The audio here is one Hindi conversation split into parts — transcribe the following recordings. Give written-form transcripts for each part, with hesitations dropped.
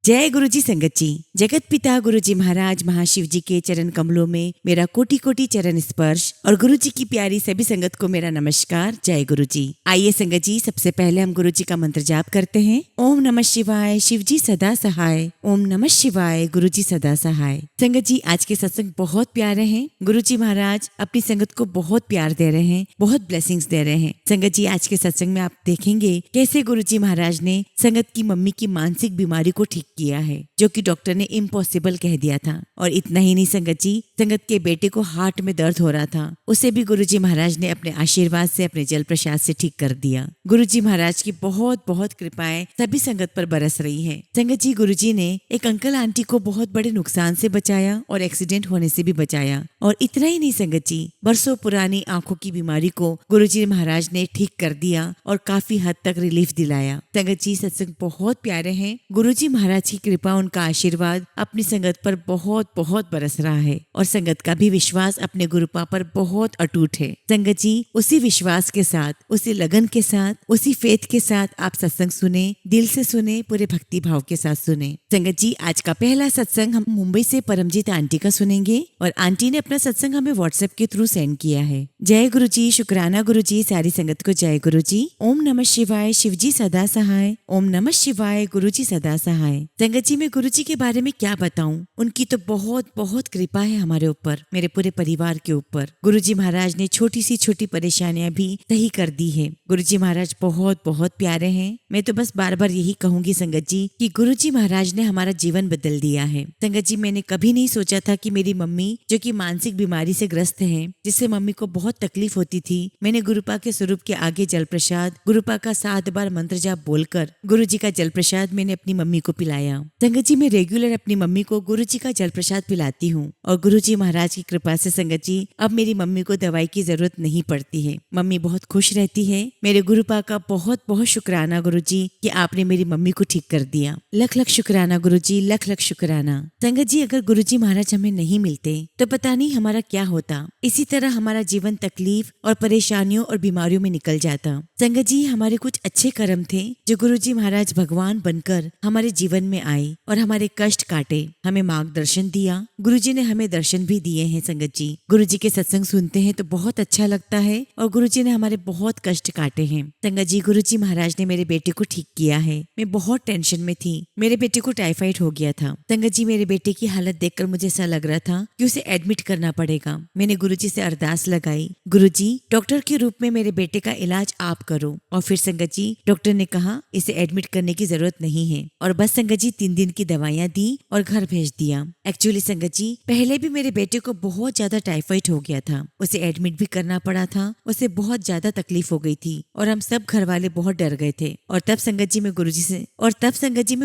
जय गुरु जी संगत जी। जगत पिता गुरु जी महाराज महाशिव जी के चरण कमलों में मेरा कोटि कोटि चरण स्पर्श और गुरु जी की प्यारी सभी संगत को मेरा नमस्कार। जय गुरु जी। आइए संगत जी, सबसे पहले हम गुरु जी का मंत्र जाप करते हैं। ओम नमः शिवाय, शिव जी सदा सहाय। ओम नमः शिवाय, गुरु जी सदा सहाय। संगत जी, आज के सत्संग बहुत प्यारे हैं। गुरु जी महाराज अपनी संगत को बहुत प्यार दे रहे हैं, बहुत ब्लेसिंग्स दे रहे हैं। संगत जी, आज के सत्संग में आप देखेंगे कैसे गुरु जी महाराज ने संगत की मम्मी की मानसिक बीमारी को ठीक किया है, जो कि डॉक्टर ने इम्पॉसिबल कह दिया था। और इतना ही नहीं संगत जी, संगत के बेटे को हार्ट में दर्द हो रहा था, उसे भी गुरुजी महाराज ने अपने आशीर्वाद से, अपने जल प्रसाद से ठीक कर दिया। गुरुजी महाराज की बहुत बहुत कृपाएं सभी संगत पर बरस रही हैं। संगत जी, गुरुजी ने एक अंकल आंटी को बहुत बड़े नुकसान से बचाया और एक्सीडेंट होने से भी बचाया। और इतना ही नहीं संगत जी, बरसों पुरानी आंखों की बीमारी को गुरुजी महाराज ने ठीक कर दिया और काफी हद तक रिलीफ दिलाया। संगत जी, सत्संग बहुत प्यारे हैं। गुरुजी महाराज की कृपा, उनका आशीर्वाद अपनी संगत पर बहुत बहुत बरस रहा है और संगत का भी विश्वास अपने गुरुपा पर बहुत अटूट है। संगत जी, उसी विश्वास के साथ, उसी लगन के साथ, उसी फेथ के साथ आप सत्संग सुने, दिल से सुने, पूरे भक्ति भाव के साथ सुने। संगत जी, आज का पहला सत्संग हम मुंबई से परमजीत आंटी का सुनेंगे और आंटी ने अपना सत्संग हमें व्हाट्सएप के थ्रू सेंड किया है। जय गुरु जी, शुक्राना गुरु जी, सारी संगत को जय गुरु जी। ओम नमः शिवाय, शिव जी सदा सहाय। ओम नमः शिवाय, गुरु जी सदा सहाय। संगत जी, मैं गुरु जी के बारे में क्या बताऊं, उनकी तो बहुत बहुत कृपा है हमारे ऊपर, मेरे पूरे परिवार के ऊपर। गुरु जी महाराज ने छोटी सी छोटी परेशानियां भी सही कर दी है। गुरु जी महाराज बहुत बहुत प्यारे हैं। मैं तो बस बार बार यही कहूंगी संगत जी कि गुरु जी महाराज ने हमारा जीवन बदल दिया है। संगत जी, मैंने कभी नहीं सोचा था कि मेरी मम्मी, जो कि मानसिक बीमारी से ग्रस्त है, जिससे मम्मी को बहुत तकलीफ होती थी, मैंने गुरुपा के स्वरूप के आगे जल प्रसाद, गुरुपा का 7 बार मंत्र जाप बोलकर गुरु जी का जल प्रसाद मैंने अपनी मम्मी को पिलाया। संगत जी, मैं रेगुलर अपनी मम्मी को गुरु जी का जल प्रसाद पिलाती हूँ और गुरु जी महाराज की कृपा से संगत जी, अब मेरी मम्मी को दवाई की जरूरत नहीं पड़ती है। मम्मी बहुत खुश रहती है। मेरे गुरुपा का बहुत बहुत शुक्राना गुरु जी कि आपने मेरी मम्मी को ठीक कर दिया। लख लख शुक्राना गुरु जी, लख लख शुक्राना। संगत जी, अगर गुरु जी महाराज हमें नहीं मिलते तो पता नहीं हमारा क्या होता। इसी तरह हमारा जीवन तकलीफ और परेशानियों और बीमारियों में निकल जाता। संगत जी, हमारे कुछ अच्छे कर्म थे जो गुरु जी महाराज भगवान बनकर हमारे जीवन में आए और हमारे कष्ट काटे, हमें मार्गदर्शन दिया। गुरुजी ने हमें दर्शन भी दिए हैं। संगत जी, गुरुजी के सत्संग सुनते हैं तो बहुत अच्छा लगता है और गुरुजी ने हमारे बहुत कष्ट काटे हैं। संगत जी, गुरुजी महाराज ने मेरे बेटे को ठीक किया है। मैं बहुत टेंशन में थी, मेरे बेटे को टाइफाइड हो गया था। संगत जी, मेरे बेटे की हालत देखकर मुझे ऐसा लग रहा था कि उसे एडमिट करना पड़ेगा। मैंने गुरुजी से अरदास लगाई, गुरुजी डॉक्टर के रूप में मेरे बेटे का इलाज आप करो। और फिर संगत जी, डॉक्टर ने कहा इसे एडमिट करने की जरूरत नहीं है और बस संगत जी 3 दिन की दवाइयां दी और घर भेज दिया। एक्चुअली संगत जी, पहले भी मेरे बेटे को बहुत ज्यादा टाइफाइड हो गया था, उसे एडमिट भी करना पड़ा था, उसे बहुत ज्यादा तकलीफ हो गई थी और हम सब घर वाले बहुत डर गए थे। और तब संगत जी मैं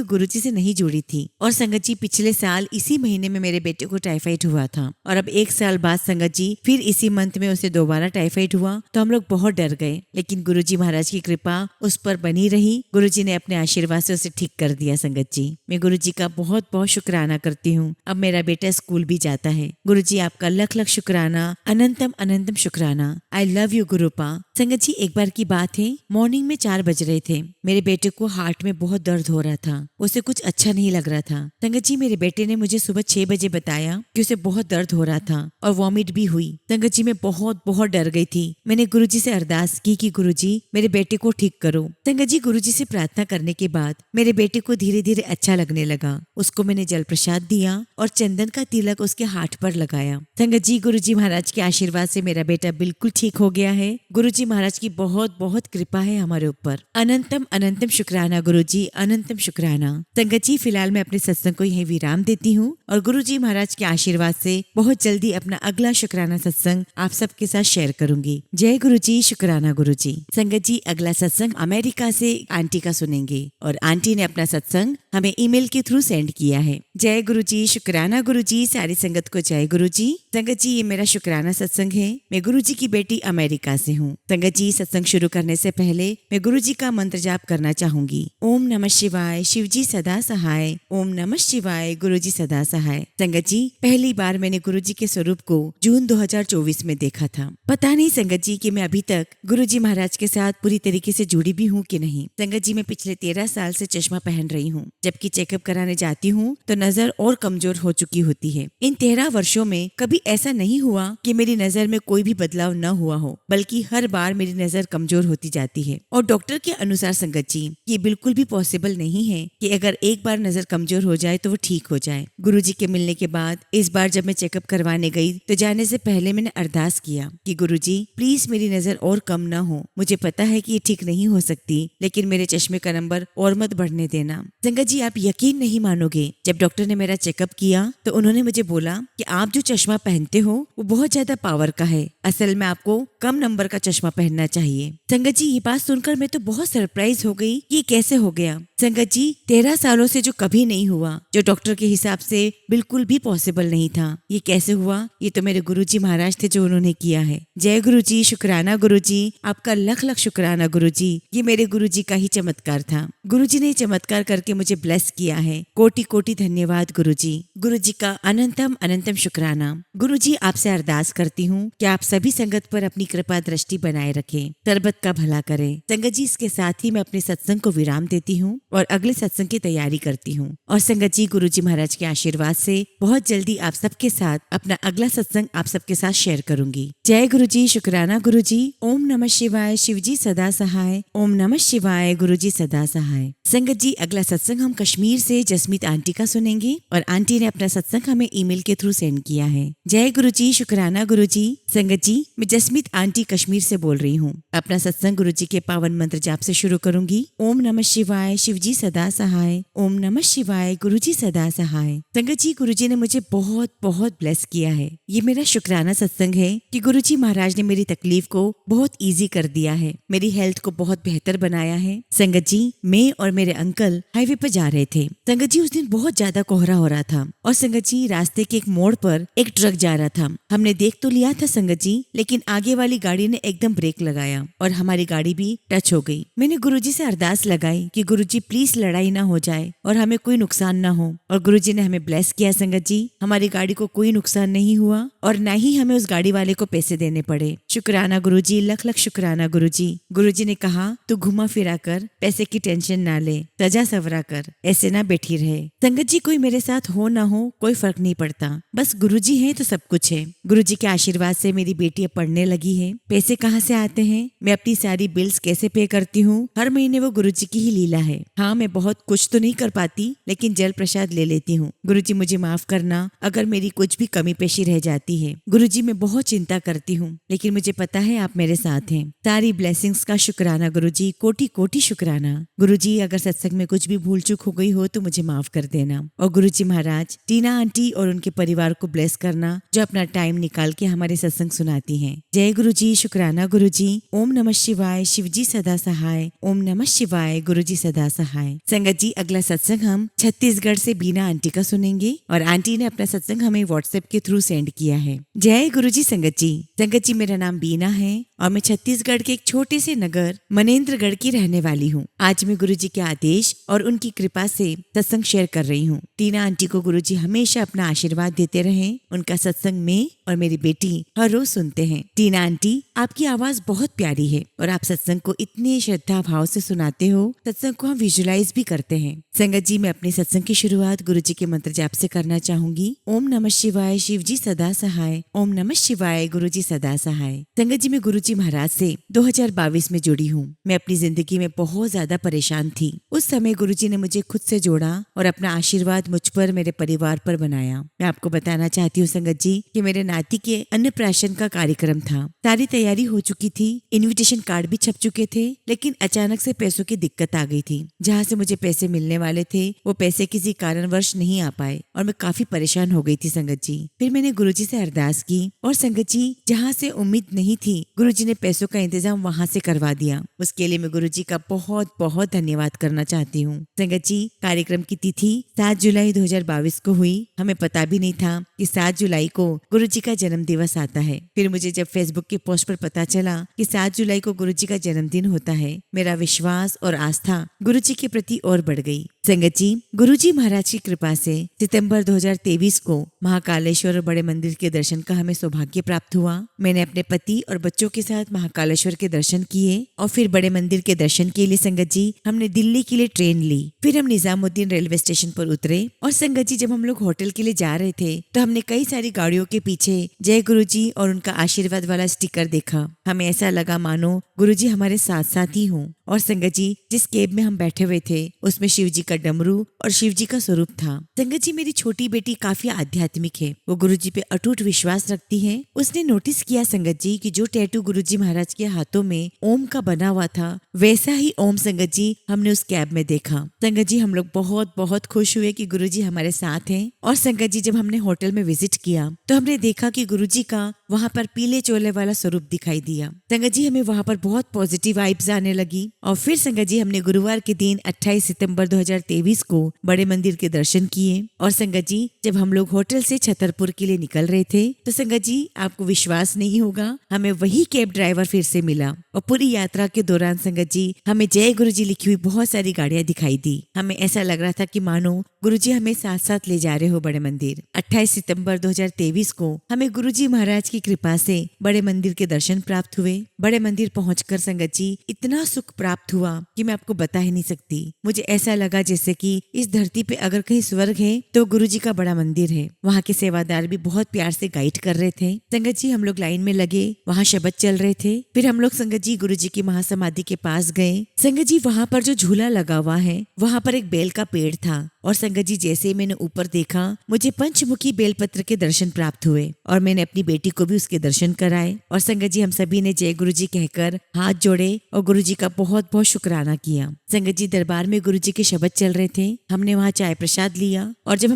गुरुजी से नहीं जुड़ी थी। और संगत जी, पिछले साल इसी महीने में मेरे बेटे को टाइफाइड हुआ था और अब 1 साल बाद संगत जी फिर इसी मंथ में उसे दोबारा टाइफाइड हुआ तो हम लोग बहुत डर गए। लेकिन गुरुजी महाराज की कृपा उस पर बनी रही। गुरुजी ने अपने आशीर्वाद से उसे ठीक कर दिया। संगत जी, मैं गुरुजी का बहुत बहुत शुक्राना करती हूँ। अब मेरा बेटा स्कूल भी जाता है। गुरुजी, आपका लख लख शुक्राना, अनंतम अनंतम शुक्राना। I love you गुरुपा। संगत जी, एक बार की बात है, मॉर्निंग में 4 बज रहे थे। मेरे बेटे को हार्ट में बहुत दर्द हो रहा था, उसे कुछ अच्छा नहीं लग रहा था। संगत जी, मेरे बेटे ने मुझे सुबह 6 बजे बताया कि उसे बहुत दर्द हो रहा था और वॉमिट भी हुई। संगत जी, मैं बहुत बहुत डर गई थी। मैंने गुरुजी से अरदास की कि गुरुजी मेरे बेटे को ठीक करो। संगत जी, गुरुजी से प्रार्थना करने के बाद मेरे बेटे को धीरे धीरे अच्छा लगने लगा। उसको मैंने जल प्रसाद दिया और चंदन का तिलक उसके हाथ पर लगाया। संगत जी, गुरुजी महाराज के आशीर्वाद से मेरा बेटा बिल्कुल ठीक हो गया है। गुरुजी महाराज की बहुत बहुत कृपा है हमारे ऊपर। अनंतम अनंतम शुक्राना गुरुजी, अनंतम शुक्राना। संगत जी, फिलहाल मैं अपने सत्संग को यहीं विराम देती हूँ और गुरुजी महाराज के आशीर्वाद से बहुत जल्दी अपना अगला शुक्राना सत्संग आप सबके साथ शेयर करूंगी। जय गुरुजी, शुक्राना गुरुजी। संगत जी, अगला सत्संग अमेरिका से आंटी का सुनेंगे और आंटी ने अपना सत्संग हमें ईमेल के थ्रू सेंड किया है। जय गुरुजी, शुक्राना गुरुजी, सारी संगत को जय गुरुजी। संगत जी, ये मेरा शुक्राना सत्संग है। मैं गुरुजी की बेटी अमेरिका से हूँ। संगत जी, सत्संग शुरू करने से पहले मैं गुरुजी का मंत्र जाप करना चाहूंगी। ओम नमः शिवाय, शिव जी सदा सहाय। ओम नमः शिवाय, गुरुजी सदा सहाय। संगत जी, पहली बार मैंने गुरुजी के स्वरूप को जून 2024 में देखा था। पता नहीं संगत जी कि मैं अभी तक गुरुजी महाराज के साथ पूरी तरीके से जुड़ी भी हूँ कि नहीं। संगत जी, मैं पिछले 13 साल से चश्मा पहन रही हूँ, जबकि जबकि चेकअप कराने जाती हूँ तो नजर और कमजोर हो चुकी होती है। इन 13 वर्षों में कभी ऐसा नहीं हुआ कि मेरी नजर में कोई भी बदलाव न हुआ हो, बल्कि हर बार मेरी नजर कमजोर होती जाती है। और डॉक्टर के अनुसार संगत जी, ये बिल्कुल भी पॉसिबल नहीं है कि अगर एक बार नजर कमजोर हो जाए तो वो ठीक हो जाए। गुरुजी के मिलने के बाद इस बार जब मैं चेकअप करवाने गई तो जाने से पहले मैंने अरदास किया कि गुरुजी प्लीज मेरी नजर और कम ना हो। मुझे पता है कि ये ठीक नहीं हो सकती, लेकिन मेरे चश्मे का नंबर और मत बढ़ने देना। संगत जी, आप यकीन नहीं मानोगे, जब डॉक्टर ने मेरा चेकअप किया तो उन्होंने मुझे बोला कि आप जो चश्मा पहनते हो वो बहुत ज्यादा पावर का है, असल में आपको कम नंबर का चश्मा पहनना चाहिए। संगत जी, ये बात सुनकर मैं तो बहुत सरप्राइज हो गई कि ये कैसे हो गया। संगत जी, 13 सालों से जो कभी नहीं हुआ, जो डॉक्टर के हिसाब से बिल्कुल भी पॉसिबल नहीं था, ये कैसे हुआ? ये तो मेरे गुरुजी महाराज थे जो उन्होंने किया है। जय गुरुजी, शुक्राना गुरुजी, आपका लख लख शुक्राना गुरुजी। ये मेरे गुरुजी का ही चमत्कार था। गुरुजी ने चमत्कार करके मुझे ब्लेस किया है। कोटि कोटि धन्यवाद गुरुजी। गुरुजी का अनंतम अनंतम शुक्राना। गुरुजी, आपसे अरदास करती हूँ कि आप सभी संगत पर अपनी कृपा दृष्टि बनाए रखें, सर्बत का भला करें। संगत जी, इसके साथ ही मैं अपने सत्संग को विराम देती हूँ और अगले सत्संग की तैयारी करती हूँ। और संगत जी, गुरुजी महाराज के आशीर्वाद से बहुत जल्दी आप सबके साथ अपना अगला सत्संग आप सबके साथ शेयर करूंगी। जय गुरुजी, शुक्राना गुरुजी। ओम नमः शिवाय, शिवजी सदा सहाय। ओम नमः शिवाय, गुरुजी सदा सहाय। संगत जी, अगला सत्संग हम कश्मीर से जसमीत आंटी का सुनेंगे और आंटी ने अपना सत्संग हमें ईमेल के थ्रू सेंड किया है। जय गुरुजी, शुक्राना गुरुजी। संगत जी, मैं जसमीत आंटी कश्मीर से बोल रही हूँ। अपना सत्संग गुरुजी के पावन मंत्र जाप से शुरू करूंगी। ओम नमः शिवाय, शिवजी सदा सहाय। ओम नमः शिवाय, गुरुजी सदा सहाय। संगत जी, गुरुजी ने मुझे बहुत बहुत ब्लेस किया है। ये मेरा शुक्राना सत्संग है कि गुरुजी महाराज ने मेरी तकलीफ को बहुत इजी कर दिया है, मेरी हेल्थ को बहुत बेहतर बनाया है। संगत जी, मैं और मेरे अंकल हाईवे पर जा रहे थे। संगत जी, उस दिन बहुत ज्यादा कोहरा हो रहा था और संगत जी, रास्ते के एक मोड़ पर एक ट्रक जा रहा था। हमने देख तो लिया था संगत जी, लेकिन आगे वाली गाड़ी ने एकदम ब्रेक लगाया और हमारी गाड़ी भी टच हो गई। मैंने गुरुजी से अरदास लगाई कि गुरुजी प्लीज लड़ाई ना हो जाए और हमें कोई नुकसान ना हो, और गुरुजी ने हमें ब्लेस किया। संगत जी, हमारी गाड़ी को कोई नुकसान नहीं हुआ और न ही हमें उस गाड़ी वाले को पैसे देने पड़े। शुक्राना गुरुजी, लख लख शुक्राना गुरुजी। गुरुजी ने कहा, तू घुमा फिरा कर, पैसे की टेंशन ना ले, सजा सवरा कर, ऐसे ना बैठी रहे। संगत जी, कोई मेरे साथ हो ना हो कोई फर्क नहीं पड़ता, बस गुरुजी है तो सब कुछ है। गुरुजी के आशीर्वाद से मेरी बेटी अब पढ़ने लगी है। पैसे कहाँ से आते हैं, मैं अपनी सारी बिल्स कैसे पे करती हूँ, हर महीने वो गुरुजी की ही लीला है। हाँ, मैं बहुत कुछ तो नहीं कर पाती, लेकिन जल प्रसाद ले लेती हूँ। गुरुजी मुझे माफ करना अगर मेरी कुछ भी कमी पेशी रह जाती है। गुरुजी, मैं बहुत चिंता करती हूँ, लेकिन मुझे पता है आप मेरे साथ हैं। सारी ब्लेसिंग्स का शुक्राना गुरुजी, कोटि कोटि शुक्राना। गुरुजी, अगर सत्संग में कुछ भी भूल चूक हो गई हो तो मुझे माफ कर देना। और गुरुजी महाराज, टीना आंटी और उनके परिवार को ब्लेस करना जो अपना टाइम निकाल के हमारे सत्संग सुनाती हैं। जय गुरुजी, शुक्राना गुरुजी। ओम नमः शिवाय, शिवजी सदा सहाय। ओम नमः शिवाय, गुरुजी सदा सहाय। संगत जी, अगला सत्संग हम छत्तीसगढ़ से बीना आंटी का सुनेंगे और आंटी ने अपना सत्संग हमें व्हाट्सएप के थ्रू सेंड किया है। जय गुरुजी संगत जी। संगत जी, मेरा नाम बीना है और मैं छत्तीसगढ़ के एक छोटे से नगर मनेन्द्रगढ़ की रहने वाली हूँ। आज मैं गुरुजी के आदेश और उनकी कृपा से सत्संग शेयर कर रही हूँ। टीना आंटी को गुरुजी हमेशा अपना आशीर्वाद देते रहे। उनका सत्संग में और मेरी बेटी हर रोज सुनते हैं। टीना आंटी, आपकी आवाज बहुत प्यारी है और आप सत्संग को इतने श्रद्धा भाव से सुनाते हो, सत्संग को हम विजुलाइज भी करते हैं। संगत जी, मैं अपने सत्संग की शुरुआत गुरुजी के मंत्र जाप से करना चाहूंगी। ओम नमः शिवाय, शिवजी सदा सहाय। ओम नमः शिवाय, गुरुजी सदा सहाय। संगत जी, मैं गुरुजी महाराज से 2022 में जुड़ी हूँ। मैं अपनी जिंदगी में बहुत ज्यादा परेशान थी। उस समय गुरुजी ने मुझे खुद से जोड़ा और अपना आशीर्वाद मुझ पर, मेरे परिवार पर बनाया। मैं आपको बताना चाहती हूँ संगत जी कि मेरे नाती के अन्नप्राशन का कार्यक्रम था। सारी तैयारी हो चुकी थी, इन्विटेशन कार्ड भी छप चुके थे, लेकिन अचानक से पैसों की दिक्कत आ गई थी। जहाँ से मुझे पैसे मिलने वाले थे वो पैसे किसी कारणवश नहीं आ पाए और मैं काफी परेशान हो गई थी संगत जी। फिर मैंने गुरुजी से अरदास की और संगत जी, जहाँ से उम्मीद नहीं थी, गुरुजी ने पैसों का इंतजाम वहाँ से करवा दिया। उसके लिए मैं गुरुजी का बहुत बहुत धन्यवाद करना चाहती हूँ। संगत जी, कार्यक्रम की तिथि 7 जुलाई 2022 को हुई। हमें पता भी नहीं था कि 7 जुलाई को गुरुजी का जन्म दिवस आता है। फिर मुझे जब फेसबुक के पोस्ट पर पता चला कि 7 जुलाई को गुरुजी का जन्मदिन होता है, मेरा विश्वास और आस्था गुरुजी के प्रति और बढ़ गई। संगत जी, गुरुजी महाराज की कृपा से सितंबर 2023 को महाकालेश्वर और बड़े मंदिर के दर्शन का हमें सौभाग्य प्राप्त हुआ। मैंने अपने पति और बच्चों के साथ महाकालेश्वर के दर्शन किए और फिर बड़े मंदिर के दर्शन के लिए संगत जी हमने दिल्ली के लिए ट्रेन ली। फिर हम निजामुद्दीन रेलवे स्टेशन पर उतरे और संगत जी जब हम लोग होटल के लिए जा रहे थे तो हमने कई सारी गाड़ियों के पीछे जय गुरुजी और उनका आशीर्वाद वाला स्टिकर देखा। हमें ऐसा लगा मानो गुरुजी हमारे साथ साथ ही हों। और संगत जी जिस कैब में हम बैठे हुए थे उसमें शिव जी का डमरू और शिव जी का स्वरूप था। संगत जी मेरी छोटी बेटी काफी आध्यात्मिक है, वो गुरुजी पे अटूट विश्वास रखती है। उसने नोटिस किया संगत जी कि जो टैटू गुरुजी महाराज के हाथों में ओम का बना हुआ था वैसा ही ओम संगत जी हमने उस कैब में देखा। संगत जी हम लोग बहुत बहुत खुश हुए कि गुरुजी हमारे साथ हैं। और संगत जी जब हमने होटल में विजिट किया तो हमने देखा कि गुरुजी का वहाँ पर पीले चोले वाला स्वरूप दिखाई दिया। संगत जी हमें वहाँ पर बहुत पॉजिटिव वाइब्स आने लगी। और फिर संगत जी हमने गुरुवार के दिन 28 सितंबर 2023 को बड़े मंदिर के दर्शन किए। और संगत जी जब हम लोग होटल से छतरपुर के लिए निकल रहे थे तो संगत जी आपको विश्वास नहीं होगा, हमें वही कैब ड्राइवर फिर से मिला। और पूरी यात्रा के दौरान संगत जी हमें जय गुरुजी लिखी हुई बहुत सारी गाड़ियां दिखाई दी। हमें ऐसा लग रहा था कि मानो गुरुजी हमें साथ साथ ले जा रहे हो बड़े मंदिर। 28 सितंबर 2023 को हमें गुरुजी महाराज की कृपा से बड़े मंदिर के दर्शन प्राप्त हुए। बड़े मंदिर पहुंचकर संगत जी इतना सुख प्राप्त हुआ कि मैं आपको बता ही नहीं सकती। मुझे ऐसा लगा जैसे कि इस धरती पे अगर कहीं स्वर्ग है तो गुरुजी का बड़ा मंदिर है। वहाँ के सेवादार भी बहुत प्यार से गाइड कर रहे थे। संगत जी हम लोग लाइन में लगे, वहाँ शब्द चल रहे थे। फिर हम लोग संगत जी गुरुजी की महासमाधि के पास गए। संगत जी वहाँ पर जो झूला लगा हुआ है वहाँ पर एक बेल का पेड़ था। और संगत जी जैसे ही मैंने ऊपर देखा मुझे पंचमुखी बेलपत्र के दर्शन प्राप्त हुए और मैंने अपनी बेटी को भी उसके दर्शन कराए। और संगत जी हम सभी ने जय गुरुजी कहकर हाथ जोड़े और गुरुजी का बहुत बहुत शुक्राना किया। संगत जी दरबार में गुरुजी के शब्द चल रहे थे। हमने वहाँ चाय प्रसाद लिया और जब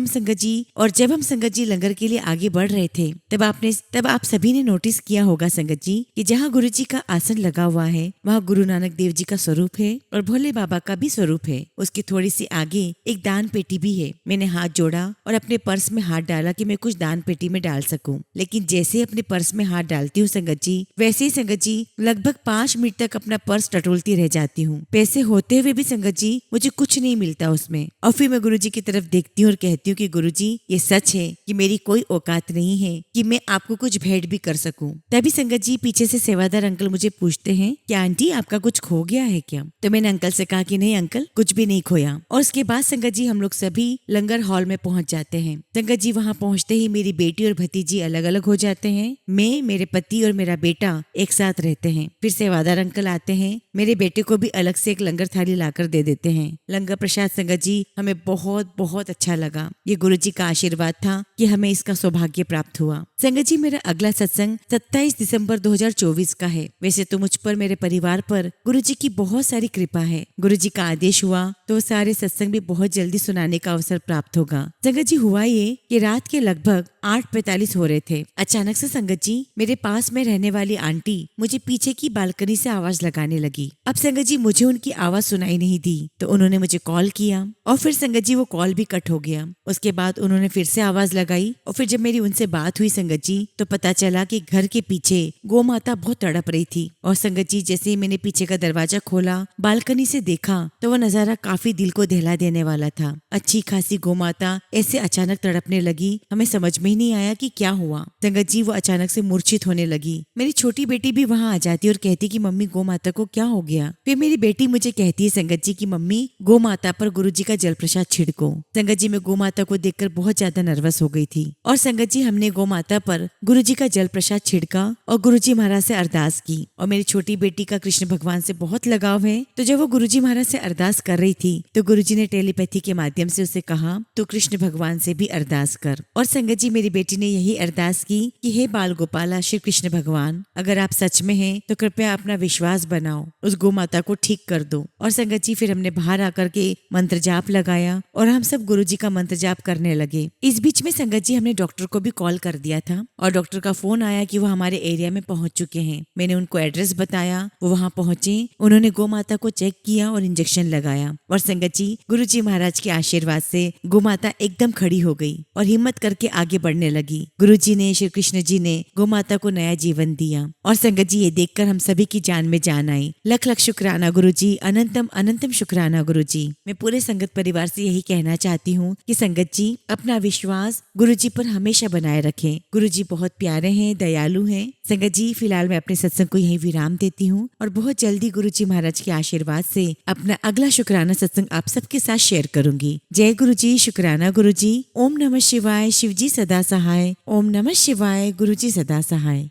हम संगत जी लंगर के लिए आगे बढ़ रहे थे तब आप सभी ने नोटिस किया होगा संगत जी कि जहाँ गुरुजी का आसन लगा हुआ है वहाँ गुरु नानक देव जी का स्वरूप है और भोले बाबा का भी स्वरूप है। उसकी थोड़ी सी आगे एक दान पेटी भी है। मैंने हाथ जोड़ा और अपने पर्स में हाथ डाला कि मैं कुछ दान पेटी में डाल सकूं, लेकिन जैसे अपने पर्स में हाथ डालती हूँ संगत जी वैसे ही संगत जी लगभग 5 मिनट तक अपना पर्स टटोलती रह जाती हूँ। पैसे होते हुए भी संगत जी मुझे कुछ नहीं मिलता उसमें। और फिर मैं गुरुजी की तरफ देखती हूँ और कहती हूँ कि गुरुजी ये सच है कि मेरी कोई औकात नहीं है कि मैं आपको कुछ भेंट भी कर सकूं। तभी संगत जी पीछे से सेवादार अंकल मुझे पूछते हैं कि आंटी आपका कुछ खो गया है क्या? तो मैंने अंकल से कहा कि नहीं अंकल कुछ भी नहीं खोया। और उसके बाद संगत जी हम लोग सभी लंगर हॉल में पहुंच जाते हैं। संगत जी वहां पहुंचते ही मेरी बेटी और भतीजी अलग अलग हो जाते हैं। मैं, मेरे पति और मेरा बेटा एक साथ रहते हैं। फिर सेवादार अंकल आते हैं, मेरे बेटे को भी अलग से एक लंगर थाली लाकर दे देते हैं। लंगर प्रसाद संगत जी हमें बहुत बहुत अच्छा लगा। ये गुरुजी का आशीर्वाद था कि हमें इसका सौभाग्य प्राप्त हुआ। संगत जी मेरा अगला सत्संग 27 दिसंबर 2024 का है। वैसे तो मुझ पर, मेरे परिवार पर गुरुजी की बहुत सारी कृपा है। गुरुजी का आदेश हुआ तो सारे सत्संग भी बहुत जल्दी सुनाने का अवसर प्राप्त होगा। संगत जी हुआ ये कि रात के लगभग 8:45 हो रहे थे। अचानक से संगत जी मेरे पास में रहने वाली आंटी मुझे पीछे की बालकनी से आवाज लगाने लगी। अब संगत जी मुझे उनकी आवाज सुनाई नहीं दी तो उन्होंने मुझे कॉल किया और फिर संगत जी वो कॉल भी कट हो गया। उसके बाद उन्होंने फिर से आवाज लगाई और फिर जब मेरी उनसे बात हुई संगत जी तो पता चला कि घर के पीछे गौ माता बहुत तड़प रही थी। और संगत जी जैसे ही मैंने पीछे का दरवाजा खोला, बालकनी से देखा तो वो नजारा काफी दिल को दहला देने वाला था। अच्छी खासी गौ माता ऐसे अचानक तड़पने लगी, हमें समझ में ही नहीं आया कि क्या हुआ। संगत जी वो अचानक से मूर्छित होने लगी। मेरी छोटी बेटी भी वहाँ आ जाती और कहती कि मम्मी गौ माता को क्या हो गया। फिर मेरी बेटी मुझे कहती है संगत जी की मम्मी गौ माता पर गुरुजी का जल प्रसाद छिड़को। संगत जी मैं गौ माता को देखकर बहुत ज्यादा नर्वस हो गई थी और संगत जी हमने गौ माता पर गुरुजी का जल प्रसाद छिड़का और गुरुजी महाराज से अरदास की। और मेरी छोटी बेटी का कृष्ण भगवान से बहुत लगाव है तो जब वो गुरुजी महाराज से अरदास कर रही थी तो गुरुजी ने टेलीपैथी के माध्यम से उसे कहा तो कृष्ण भगवान से भी अरदास कर। और संगत जी मेरी बेटी ने यही अरदास की कि हे बाल गोपाला श्री कृष्ण भगवान, अगर आप सच में हैं तो कृपया अपना विश्वास बनाओ, उस गौ माता को ठीक कर दो। और संगत जी फिर हमने बाहर आकर के मंत्र जाप लगाया और हम सब गुरुजी का मंत्र जाप करने लगे। इस बीच में संगत जी हमने डॉक्टर को भी कॉल कर दिया था और डॉक्टर का फोन आया कि वो हमारे एरिया में पहुंच चुके हैं। मैंने उनको एड्रेस बताया, वो वहां पहुंचे, उन्होंने गौ माता को चेक किया और इंजेक्शन लगाया। और संगत जी गुरुजी महाराज के आशीर्वाद से गौ माता एकदम खड़ी हो गई और हिम्मत करके आगे बढ़ने लगी। गुरुजी ने, श्री कृष्ण जी ने गौ माता को नया जीवन दिया। और संगत जी ये देखकर हम सभी की जान में जान आई। लख लख शुक्राना गुरुजी, अनंतम अनंतम शुक्राना गुरुजी। मैं पूरे संगत परिवार से यही कहना चाहती हूँ कि संगत जी अपना विश्वास गुरुजी पर हमेशा बनाए रखें। गुरुजी बहुत प्यारे हैं, दयालु हैं। संगत जी फिलहाल मैं अपने सत्संग को यही विराम देती हूँ और बहुत जल्दी गुरुजी महाराज के आशीर्वाद से अपना अगला शुक्राना सत्संग आप सबके साथ शेयर करूंगी। जय गुरुजी, शुक्राना गुरुजी। ओम नमः शिवाय, शिवजी सदा सहाय। ओम नमः शिवाय, गुरुजी सदा सहाय।